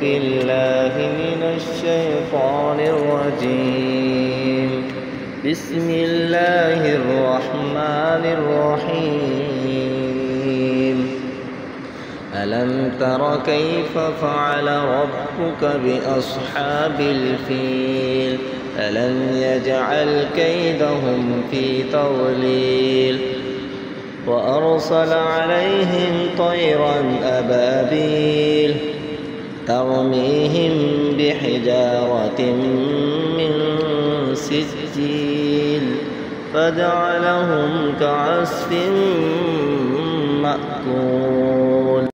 بالله من الشيطان الرجيم. بسم الله الرحمن الرحيم. ألم تر كيف فعل ربك بأصحاب الفيل؟ ألم يجعل كيدهم في تضليل وأرسل عليهم طيرا أبابيل ترميهم بحجارة من سجيل فجعلهم كعصف مأكول.